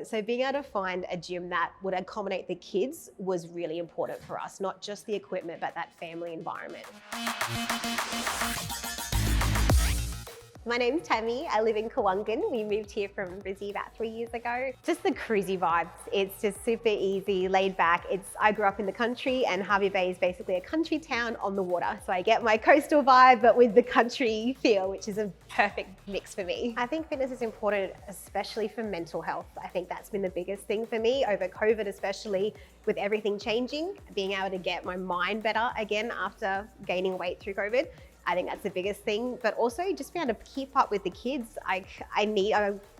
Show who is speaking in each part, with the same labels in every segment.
Speaker 1: So being able to find a gym that would accommodate the kids was really important for us, not just the equipment, but that family environment. My name's Tammy. I live in Kawungan. We moved here from Brizzy about 3 years ago. Just the cruisy vibes. It's just super easy, laid back. I grew up in the country, and Hervey Bay is basically a country town on the water. So I get my coastal vibe, but with the country feel, which is a perfect mix for me. I think fitness is important, especially for mental health. I think that's been the biggest thing for me over COVID, especially with everything changing, being able to get my mind better again after gaining weight through COVID. I think that's the biggest thing, but also just being able to keep up with the kids. I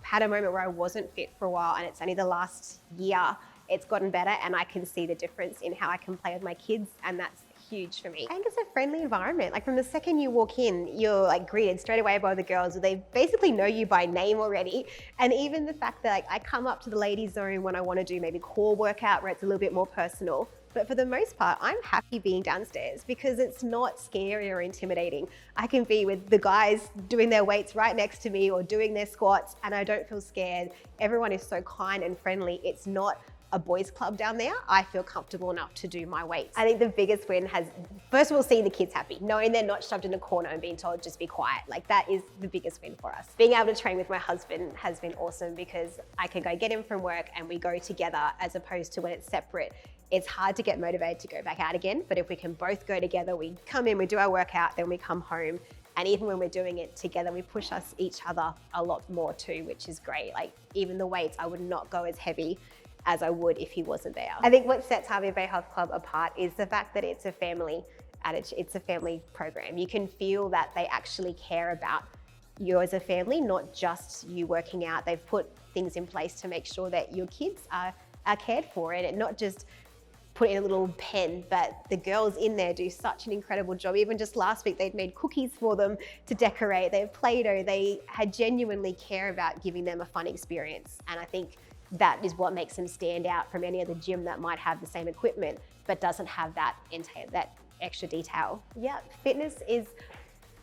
Speaker 1: had a moment where I wasn't fit for a while, and it's only the last year it's gotten better, and I can see the difference in how I can play with my kids, and that's huge for me. I think it's a friendly environment. Like from the second you walk in, you're like greeted straight away by the girls. They basically know you by name already. And even the fact that I come up to the ladies zone when I want to do maybe core workout where it's a little bit more personal. But for the most part, I'm happy being downstairs because it's not scary or intimidating. I can be with the guys doing their weights right next to me or doing their squats, and I don't feel scared. Everyone is so kind and friendly. It's not a boys club down there. I feel comfortable enough to do my weights. I think the biggest win has, first of all, seeing the kids happy, knowing they're not shoved in a corner and being told just be quiet. Like that is the biggest win for us. Being able to train with my husband has been awesome because I can go get him from work and we go together, as opposed to when it's separate. It's hard to get motivated to go back out again, but if we can both go together, we come in, we do our workout, then we come home. And even when we're doing it together, we push each other a lot more too, which is great. Like even the weights, I would not go as heavy as I would if he wasn't there. I think what sets Hervey Bay Health Club apart is the fact that it's a family program. You can feel that they actually care about you as a family, not just you working out. They've put things in place to make sure that your kids are cared for, and not just put in a little pen, but the girls in there do such an incredible job. Even just last week, they'd made cookies for them to decorate. They have Play-Doh. They had genuinely care about giving them a fun experience. And I think that is what makes them stand out from any other gym that might have the same equipment, but doesn't have that extra detail. Yeah, fitness is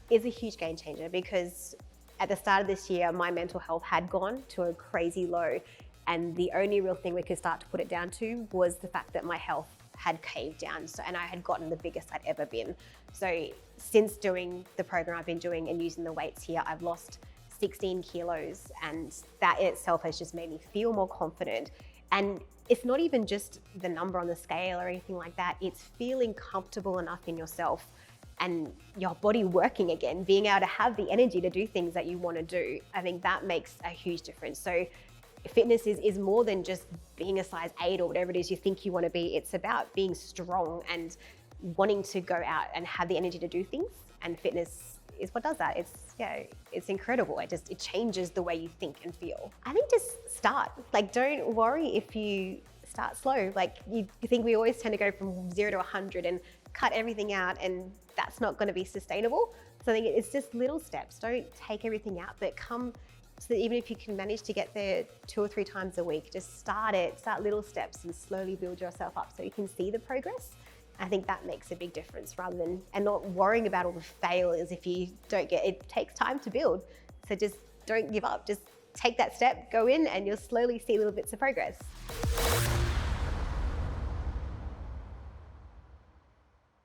Speaker 1: a huge game changer because at the start of this year, my mental health had gone to a crazy low. And the only real thing we could start to put it down to was the fact that my health had caved down. And I had gotten the biggest I'd ever been. So since doing the program I've been doing and using the weights here, I've lost 16 kilos. And that in itself has just made me feel more confident. And it's not even just the number on the scale or anything like that. It's feeling comfortable enough in yourself and your body working again, being able to have the energy to do things that you want to do. I think that makes a huge difference. So fitness is more than just being a size 8 or whatever it is you think you want to be. It's about being strong and wanting to go out and have the energy to do things. And fitness is what does that. It's incredible. It changes the way you think and feel. I think just start. Like, don't worry if you start slow. Like you think we always tend to go from 0 to 100 and cut everything out, and that's not going to be sustainable. So I think it's just little steps. Don't take everything out, but come. So that even if you can manage to get there 2 or 3 times a week, just start little steps and slowly build yourself up so you can see the progress. I think that makes a big difference and not worrying about all the failures if you don't it takes time to build. So just don't give up, just take that step, go in, and you'll slowly see little bits of progress.